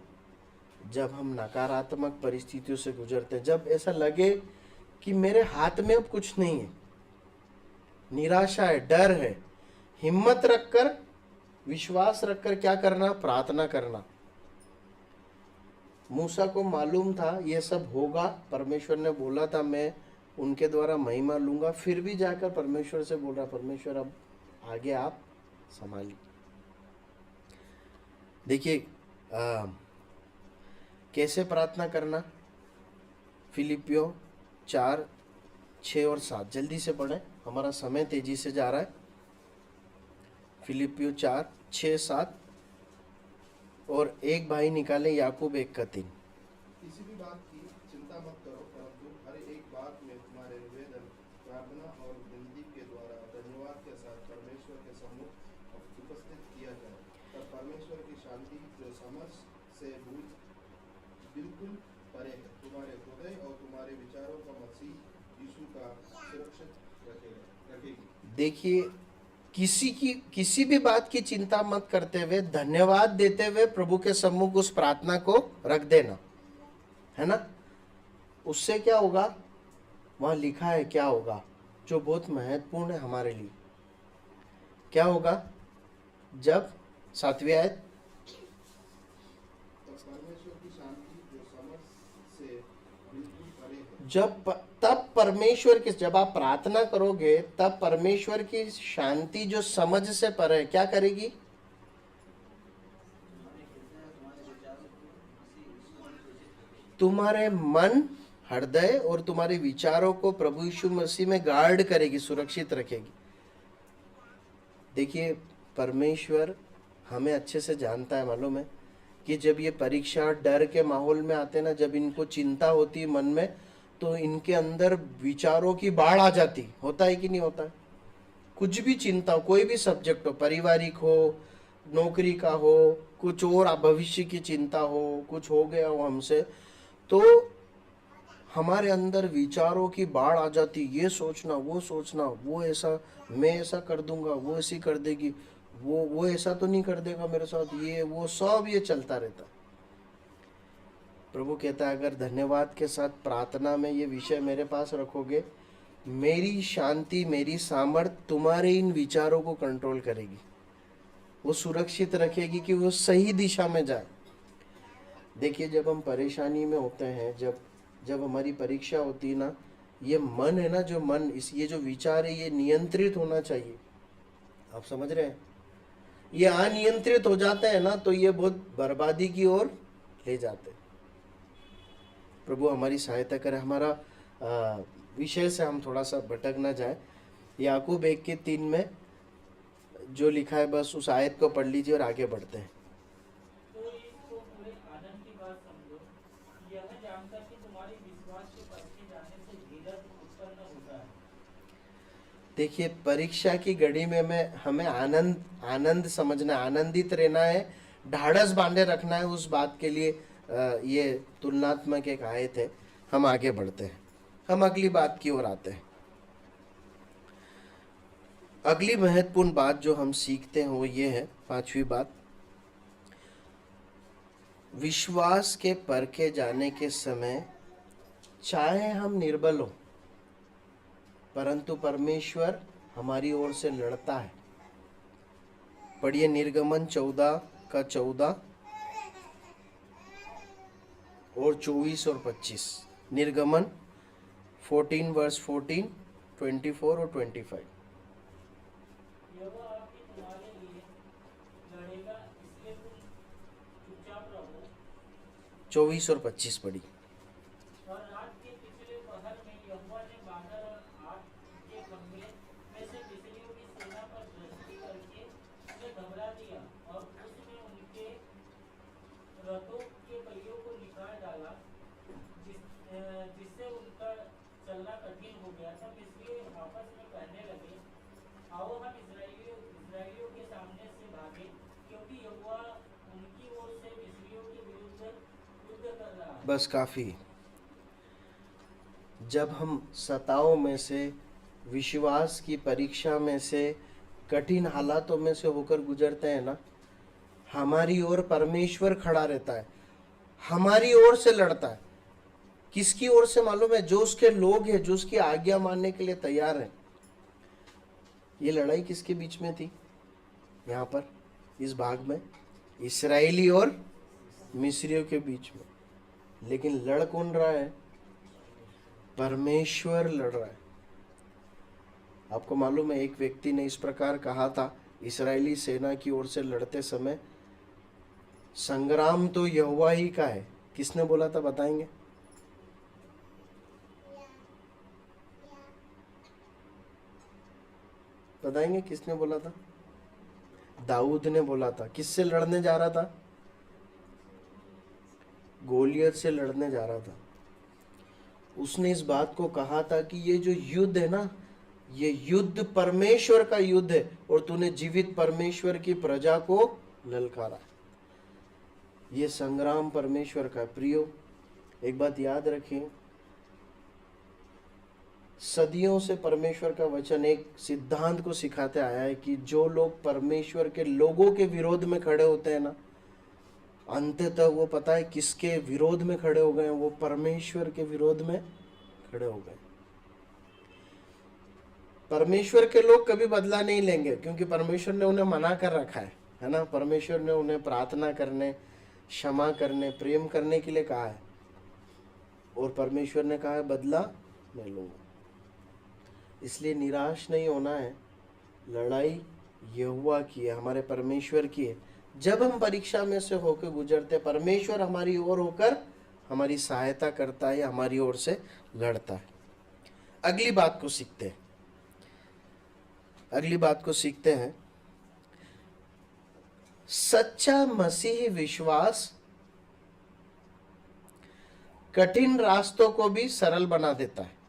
A: जब हम नकारात्मक परिस्थितियों से गुजरते हैं, जब ऐसा लगे कि मेरे हाथ में अब कुछ नहीं है, निराशा है, डर है, हिम्मत रखकर, विश्वास रखकर क्या करना? प्रार्थना करना। मूसा को मालूम था ये सब होगा, परमेश्वर ने बोला था मैं उनके द्वारा महिमा लूंगा, फिर भी जाकर परमेश्वर से बोल रहा, परमेश्वर अब आगे आप संभालिए। देखिए कैसे प्रार्थना करना। फिलिपियों 4, 6 और 7 जल्दी से पढ़ें, हमारा समय तेजी से जा रहा है। फिलिपियों 4, 6, 7 और एक भाई निकाले याकूब 1 का 3।
F: किसी भी बात की चिंता मत करो, परंतु हर एक बात में तुम्हारे निवेदन, प्रार्थना और विनती के द्वारा धन्यवाद के साथ परमेश्वर के सम्मुख उपस्थित किया जाए। तब परमेश्वर की शांति, जो समझ से बिल्कुल परे है, तुम्हारे हृदय और तुम्हारे विचारों का मसीह यीशु का सुरक्षित रखेगी। देखिए,
A: किसी भी बात की चिंता मत करते हुए, धन्यवाद देते हुए प्रभु के सम्मुख उस प्रार्थना को रख देना, है ना? उससे क्या होगा? वहां लिखा है क्या होगा, जो बहुत महत्वपूर्ण है हमारे लिए। क्या होगा? जब 7वीं आयत,
F: परमेश्वर की शांति जो समझ से बिल्कुल परे है।
A: जब आप प्रार्थना करोगे तब परमेश्वर की शांति जो समझ से परे है, क्या करेगी? तुम्हारे मन, हृदय और तुम्हारे विचारों को प्रभु यीशु मसीह में गार्ड करेगी, सुरक्षित रखेगी। देखिए, परमेश्वर हमें अच्छे से जानता है, मालूम है कि जब ये परीक्षा डर के माहौल में आते ना, जब इनको चिंता होती है मन में, तो इनके अंदर विचारों की बाढ़ आ जाती, होता है कि नहीं होता है? कुछ भी चिंता हो, कोई भी सब्जेक्ट हो, पारिवारिक हो, नौकरी का हो, कुछ और भविष्य की चिंता हो, कुछ हो गया हो हमसे, तो हमारे अंदर विचारों की बाढ़ आ जाती। ये सोचना, वो ऐसा, मैं ऐसा कर दूंगा, वो ऐसी कर देगी, वो ऐसा तो नहीं कर देगा मेरे साथ, ये वो सब ये चलता रहता। प्रभु कहता है अगर धन्यवाद के साथ प्रार्थना में ये विषय मेरे पास रखोगे, मेरी शांति, मेरी सामर्थ तुम्हारे इन विचारों को कंट्रोल करेगी, वो सुरक्षित रखेगी कि वो सही दिशा में जाए। देखिए, जब हम परेशानी में होते हैं, जब हमारी परीक्षा होती है ना, ये मन है ना, जो मन, ये जो विचार है, ये नियंत्रित होना चाहिए। आप समझ रहे हैं? ये अनियंत्रित हो जाते हैं ना, तो ये बहुत बर्बादी की ओर ले जाते हैं। प्रभु हमारी सहायता करे। हमारा विषय से हम थोड़ा सा भटक ना जाए। याकूब 1:3 में जो लिखा है, बस उस आयत को पढ़ लीजिए और आगे बढ़ते हैं।
C: तो इसको पूरे आनंद की बात समझो, यह जानकर कि तुम्हारे विश्वास के परखे जाने से धीरज उत्पन्न होता है।
A: देखिए, परीक्षा की घड़ी में हमें आनंद समझना, आनंदित रहना है, ढाढ़स बांधे रखना है उस बात के लिए। ये तुलनात्मक एक आयत है। हम आगे बढ़ते हैं, हम अगली बात की ओर आते हैं। अगली महत्वपूर्ण बात जो हम सीखते हैं वो ये है, 5वीं बात, विश्वास के परखे जाने के समय चाहे हम निर्बल हो, परंतु परमेश्वर हमारी ओर से लड़ता है। पढ़िए निर्गमन 14:14 और 24 और 25। निर्गमन 14:14, 24 और 25।
C: यहोवा आपके तुम्हारे लिए लड़ेगा, इसलिए तुम चुपचाप रहो।
A: 24 और 25 पढ़ी।
C: और रात के पिछले पहर में यहोवा ने बादल और आग के खंभे में से बिजलियों की सेना पर दृष्टि करके उन्हें घबरा दिया, और उसने उनके रथों के पहियों को निकाल डाला, जिससे उनका चलना कठिन हो गया था। इसलिए आपस में कहने लगे, आओ हम इस्राएलियों के सामने से भागे, क्योंकि यहोवा उनकी ओर से मिस्रियों के विरुद्ध युद्ध कर रहा है।
A: बस काफी। जब हम सताओं में से, विश्वास की परीक्षा में से, कठिन हालातों में से होकर गुजरते हैं ना, हमारी ओर परमेश्वर खड़ा रहता है, हमारी ओर से लड़ता है। किसकी ओर से मालूम है? जो उसके लोग हैं, जो उसकी आज्ञा मानने के लिए तैयार हैं। ये लड़ाई किसके बीच में थी? यहाँ पर इस भाग में इस्राएली और मिस्रियों के बीच में। लेकिन लड़ कौन रहा है? परमेश्वर लड़ रहा है। आपको मालूम है, एक व्यक्ति ने इस प्रकार कहा था इस्राएली सेना की ओर से लड़ते समय, संग्राम तो यहोवा ही का है। किसने बोला था, बताएंगे? बताएंगे किसने बोला था? दाऊद ने बोला था। किससे लड़ने जा रहा था? गोलियत से लड़ने जा रहा था। उसने इस बात को कहा था कि ये जो युद्ध है ना, ये युद्ध परमेश्वर का युद्ध है, और तूने जीवित परमेश्वर की प्रजा को ललकारा। ये संग्राम परमेश्वर का। प्रियो, एक बात याद रखें, सदियों से परमेश्वर का वचन एक सिद्धांत को सिखाते आया है कि जो लोग परमेश्वर के लोगों के विरोध में खड़े होते हैं ना, अंततः वो पता है किसके विरोध में खड़े हो गए? वो परमेश्वर के विरोध में खड़े हो गए। परमेश्वर के लोग कभी बदला नहीं लेंगे, क्योंकि परमेश्वर ने उन्हें मना कर रखा है ना। परमेश्वर ने उन्हें प्रार्थना करने, क्षमा करने, प्रेम करने के लिए कहा है, और परमेश्वर ने कहा है बदला मैं लूंगा। इसलिए निराश नहीं होना है। लड़ाई यहोवा की है, हमारे परमेश्वर की है। जब हम परीक्षा में से होकर गुजरते, परमेश्वर हमारी ओर होकर हमारी सहायता करता है, हमारी ओर से लड़ता है। अगली बात को सीखते हैं। सच्चा मसीही विश्वास कठिन रास्तों को भी सरल बना देता है।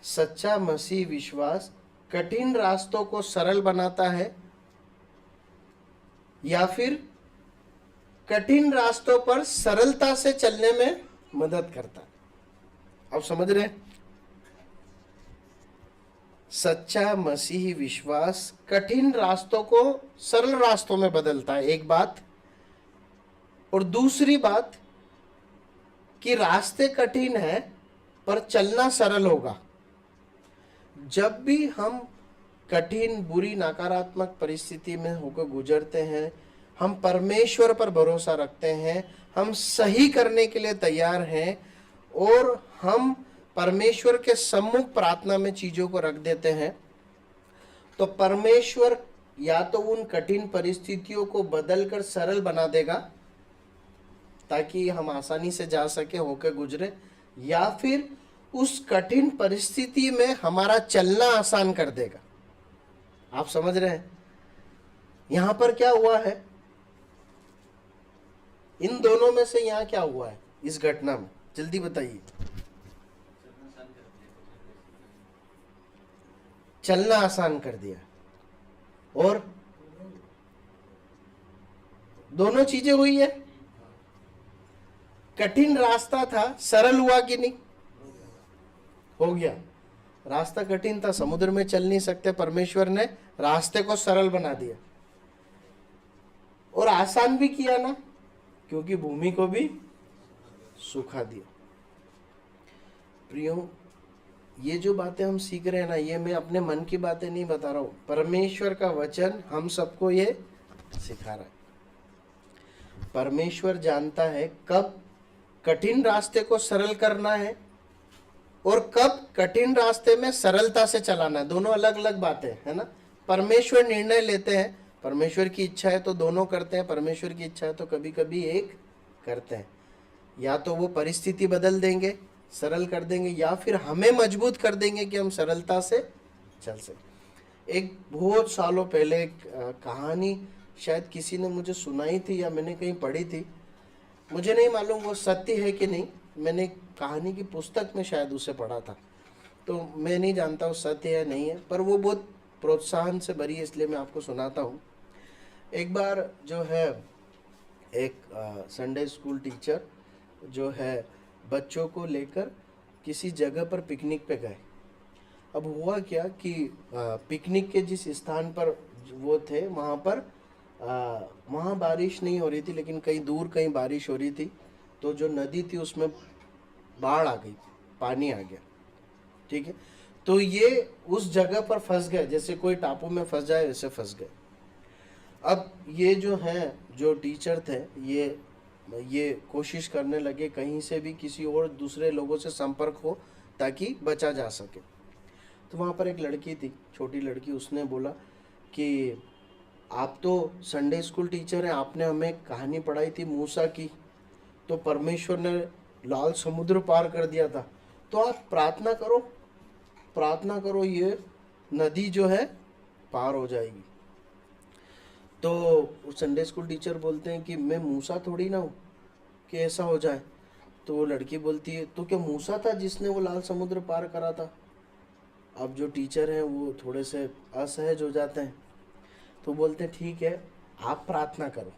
A: सच्चा मसीही विश्वास कठिन रास्तों को सरल बनाता है, या फिर कठिन रास्तों पर सरलता से चलने में मदद करता है। आप समझ रहे हैं? सच्चा मसीही विश्वास कठिन रास्तों को सरल रास्तों में बदलता है, एक बात, और दूसरी बात कि रास्ते कठिन है पर चलना सरल होगा। जब भी हम कठिन, बुरी, नकारात्मक परिस्थिति में होकर गुजरते हैं, हम परमेश्वर पर भरोसा रखते हैं, हम सही करने के लिए तैयार हैं और हम परमेश्वर के सम्मुख प्रार्थना में चीजों को रख देते हैं, तो परमेश्वर या तो उन कठिन परिस्थितियों को बदलकर सरल बना देगा ताकि हम आसानी से जा सके, होकर गुजरे, या फिर उस कठिन परिस्थिति में हमारा चलना आसान कर देगा। आप समझ रहे हैं यहां पर क्या हुआ है? इन दोनों में से यहां क्या हुआ है इस घटना में? जल्दी बताइए। चलना आसान कर दिया और दोनों चीजें हुई है। कठिन रास्ता था, सरल हुआ कि नहीं? हो गया। रास्ता कठिन था, समुद्र में चल नहीं सकते, परमेश्वर ने रास्ते को सरल बना दिया और आसान भी किया ना, क्योंकि भूमि को भी सूखा दिया। प्रियो, ये जो बातें हम सीख रहे हैं ना, ये मैं अपने मन की बातें नहीं बता रहा हूं, परमेश्वर का वचन हम सबको ये सिखा रहा है। परमेश्वर जानता है कब कठिन रास्ते को सरल करना है और कब कठिन रास्ते में सरलता से चलाना है। दोनों अलग अलग बातें है ना। परमेश्वर निर्णय लेते हैं, परमेश्वर की इच्छा है तो दोनों करते हैं, परमेश्वर की इच्छा है तो कभी कभी एक करते हैं। या तो वो परिस्थिति बदल देंगे, सरल कर देंगे, या फिर हमें मजबूत कर देंगे कि हम सरलता से चल सके। एक बहुत सालों पहले एक कहानी शायद किसी ने मुझे सुनाई थी या मैंने कहीं पढ़ी थी, मुझे नहीं मालूम वो सत्य है कि नहीं। मैंने कहानी की पुस्तक में शायद उसे पढ़ा था, तो मैं नहीं जानता वो सत्य है नहीं है, पर वो बहुत प्रोत्साहन से भरी है, इसलिए मैं आपको सुनाता हूँ। एक बार जो है एक संडे स्कूल टीचर जो है बच्चों को लेकर किसी जगह पर पिकनिक पे गए। अब हुआ क्या कि पिकनिक के जिस स्थान पर वो थे वहाँ बारिश नहीं हो रही थी, लेकिन कहीं दूर कहीं बारिश हो रही थी। तो जो नदी थी उसमें बाढ़ आ गई, पानी आ गया। ठीक है, तो ये उस जगह पर फंस गए, जैसे कोई टापू में फंस जाए वैसे फंस गए। अब ये जो हैं, जो टीचर थे, ये कोशिश करने लगे कहीं से भी किसी और दूसरे लोगों से संपर्क हो ताकि बचा जा सके। तो वहाँ पर एक लड़की थी, छोटी लड़की, उसने बोला कि आप तो संडे स्कूल टीचर हैं, आपने हमें कहानी पढ़ाई थी मूसा की, तो परमेश्वर ने लाल समुद्र पार कर दिया था, तो आप प्रार्थना करो ये नदी जो है पार हो जाएगी। तो संडे स्कूल टीचर बोलते हैं कि मैं मूसा थोड़ी ना हूँ कि ऐसा हो जाए। तो वो लड़की बोलती है, तो क्या मूसा था जिसने वो लाल समुद्र पार करा था? अब जो टीचर हैं वो थोड़े से असहज हो जाते हैं, तो बोलते हैं ठीक है, आप प्रार्थना करो,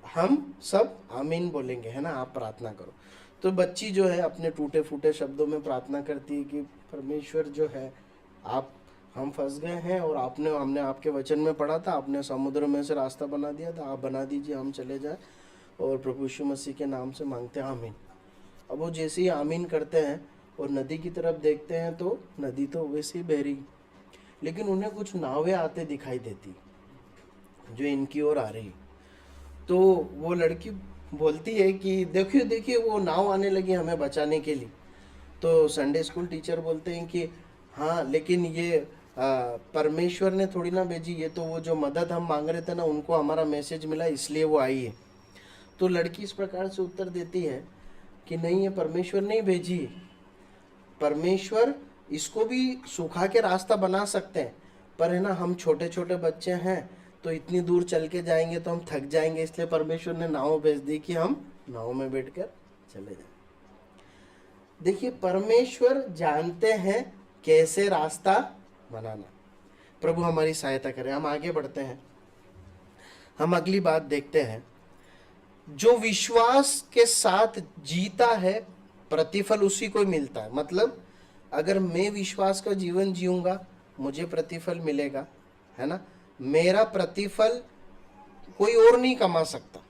A: हम सब आमीन बोलेंगे, है ना, आप प्रार्थना करो। तो बच्ची जो है अपने टूटे फूटे शब्दों में प्रार्थना करती है कि परमेश्वर जो है, हम फंस गए हैं और हमने आपके वचन में पढ़ा था, आपने समुद्र में से रास्ता बना दिया था, आप बना दीजिए, हम चले जाए, और प्रभु यीशु मसीह के नाम से मांगते हैं आमीन। अब वो जैसे ही आमीन करते हैं और नदी की तरफ देखते हैं तो नदी तो वैसे ही बह रही, लेकिन उन्हें कुछ नावें आते दिखाई देती जो इनकी ओर आ रही। तो वो लड़की बोलती है कि देखिए वो नाव आने लगी हमें बचाने के लिए। तो संडे स्कूल टीचर बोलते हैं कि हाँ, लेकिन ये परमेश्वर ने थोड़ी ना भेजी, ये तो वो जो मदद हम मांग रहे थे ना, उनको हमारा मैसेज मिला इसलिए वो आई है। तो लड़की इस प्रकार से उत्तर देती है कि नहीं, ये परमेश्वर नहीं भेजी, परमेश्वर इसको भी सुखा के रास्ता बना सकते हैं, पर है ना, हम छोटे छोटे बच्चे हैं तो इतनी दूर चल के जाएंगे तो हम थक जाएंगे, इसलिए परमेश्वर ने नाव भेज दी कि हम नाव में बैठकर चले जाएं। देखिए, परमेश्वर जानते हैं कैसे रास्ता बनाना। प्रभु हमारी सहायता करें। हम आगे बढ़ते हैं, हम अगली बात देखते हैं। जो विश्वास के साथ जीता है प्रतिफल उसी को मिलता है। मतलब अगर मैं विश्वास का जीवन जीऊंगा मुझे प्रतिफल मिलेगा, है ना। मेरा प्रतिफल कोई और नहीं कमा सकता,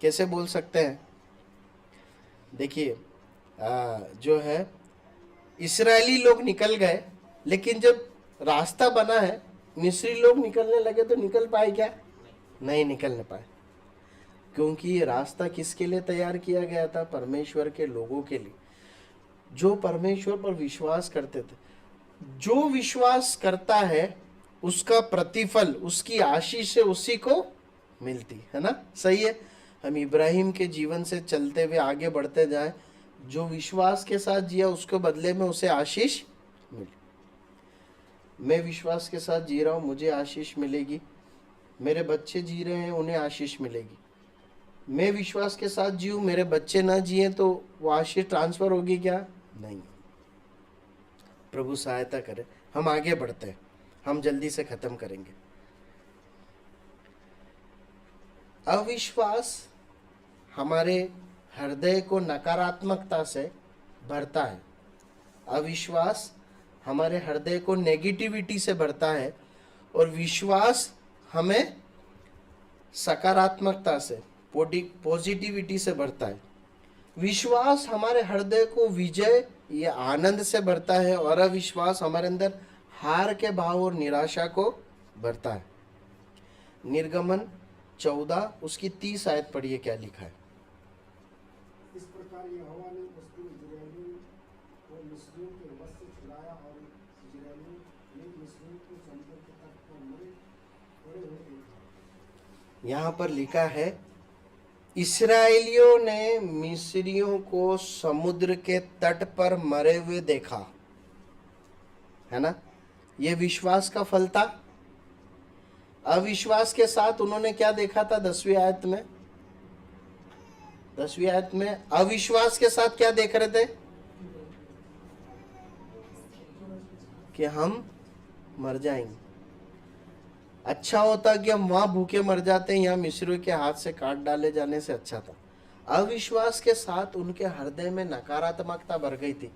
A: कैसे बोल सकते हैं? देखिए जो है इस्राएली लोग निकल गए, लेकिन जब रास्ता बना है मिस्री लोग निकलने लगे तो निकल पाए क्या? नहीं निकलने पाए, क्योंकि ये रास्ता किसके लिए तैयार किया गया था? परमेश्वर के लोगों के लिए, जो परमेश्वर पर विश्वास करते थे। जो विश्वास करता है उसका प्रतिफल, उसकी आशीष से उसी को मिलती है ना। सही है। हम इब्राहिम के जीवन से चलते हुए आगे बढ़ते जाएं, जो विश्वास के साथ जिया उसके बदले में उसे आशीष मिली। मैं विश्वास के साथ जी रहा हूं, मुझे आशीष मिलेगी। मेरे बच्चे जी रहे हैं, उन्हें आशीष मिलेगी। मैं विश्वास के साथ जीऊं, मेरे बच्चे ना जिए तो वो आशीष ट्रांसफर होगी क्या? नहीं। प्रभु सहायता करे। हम आगे बढ़ते हैं, हम जल्दी से खत्म करेंगे। अविश्वास हमारे हृदय को नकारात्मकता से भरता है। अविश्वास हमारे हृदय को नेगेटिविटी से भरता है, और विश्वास हमें सकारात्मकता से, पॉजिटिविटी से भरता है। विश्वास हमारे हृदय को विजय या आनंद से भरता है, और अविश्वास हमारे अंदर हार के भाव और निराशा को भरता है। निर्गमन 14 उसकी 30 आयत पढ़िए, क्या लिखा है?
B: इस प्रकार यहोवा ने उस दिन इस्राएलियों को मिस्रियों के वश से छुड़ाया, और इस्राएलियों ने मिस्रियों को समुद्र के तट पर मरे पड़े हुए देखा।
A: यहाँ पर लिखा है इस्राएलियों ने मिस्रियों को समुद्र के तट पर मरे हुए देखा, है ना। यह विश्वास का फल था। अविश्वास के साथ उन्होंने क्या देखा था? 10वीं आयत में, 10वीं आयत में अविश्वास के साथ क्या देख रहे थे? कि हम मर जाएंगे। अच्छा होता कि हम वहां भूखे मर जाते, यहाँ मिस्रियों के हाथ से काट डाले जाने से अच्छा था। अविश्वास के साथ उनके हृदय में नकारात्मकता भर गई थी।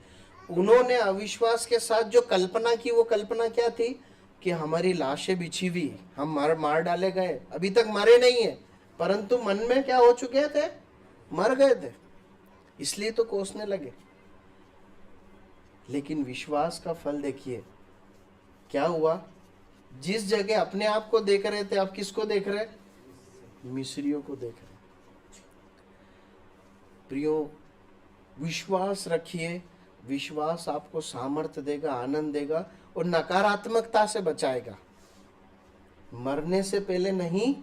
A: उन्होंने अविश्वास के साथ जो कल्पना की, वो कल्पना क्या थी? कि हमारी लाशें बिछी हुई, हम मार डाले गए। अभी तक मरे नहीं है, परंतु मन में क्या हो चुके थे? मर गए थे, इसलिए तो कोसने लगे। लेकिन विश्वास का फल देखिए क्या हुआ। जिस जगह अपने आप को देख रहे थे, अब किसको देख रहे? मिस्रियों को देख रहे। प्रियो, विश्वास रखिए। विश्वास आपको सामर्थ्य देगा, आनंद देगा, और नकारात्मकता से बचाएगा। मरने से पहले नहीं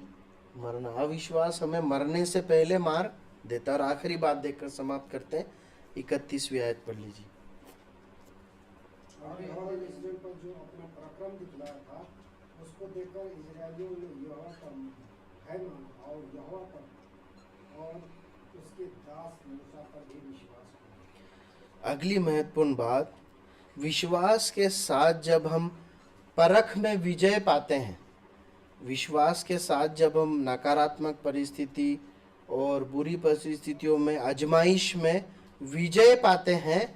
A: मरना। अविश्वास हमें मरने से पहले मार देता। और आखिरी बात देखकर समाप्त करते हैं, 31वीं आयत पढ़ लीजिए।
B: और यहोवा ने इस्राएल पर जो अपना पराक्रम दिखलाया था, उसको देखकर इस्राएलियों ने यहोवा पर भय माना, और यहोवा पर और उसके दास मूसा पर भी विश्वास किया।
A: अगली महत्वपूर्ण बात, विश्वास के साथ जब हम परख में विजय पाते हैं, विश्वास के साथ जब हम नकारात्मक परिस्थिति और बुरी परिस्थितियों में, आजमाइश में विजय पाते हैं,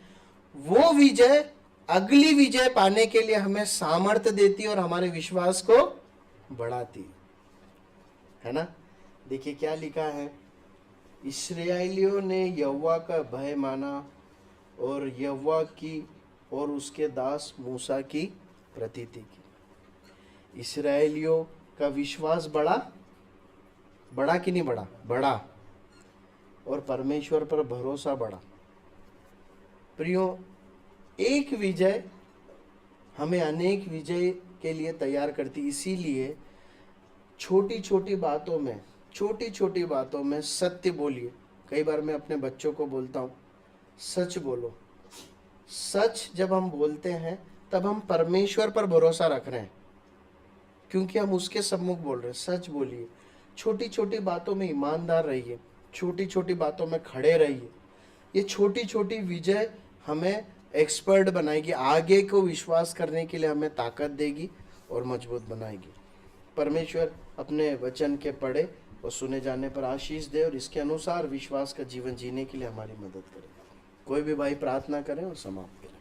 A: वो विजय अगली विजय पाने के लिए हमें सामर्थ्य देती और हमारे विश्वास को बढ़ाती है ना। देखिए क्या लिखा है, इस्राएलियों ने यहोवा का भय माना और यहोवा की और उसके दास मूसा की प्रतीति की। इस्राएलियों का विश्वास बढ़ा कि नहीं बढ़ा? बढ़ा। और परमेश्वर पर भरोसा बढ़ा। प्रियो, एक विजय हमें अनेक विजय के लिए तैयार करती। इसीलिए छोटी छोटी बातों में सत्य बोलिए। कई बार मैं अपने बच्चों को बोलता हूँ, सच बोलो। सच जब हम बोलते हैं तब हम परमेश्वर पर भरोसा रख रहे हैं, क्योंकि हम उसके सम्मुख बोल रहे हैं। सच बोलिए। छोटी छोटी बातों में ईमानदार रहिए, छोटी छोटी बातों में खड़े रहिए। ये छोटी छोटी विजय हमें एक्सपर्ट बनाएगी, आगे को विश्वास करने के लिए हमें ताकत देगी और मजबूत बनाएगी। परमेश्वर अपने वचन के पढ़े और सुने जाने पर आशीष दे, और इसके अनुसार विश्वास का जीवन जीने के लिए हमारी मदद करे। कोई भी भाई प्रार्थना करें और समाप्त करें।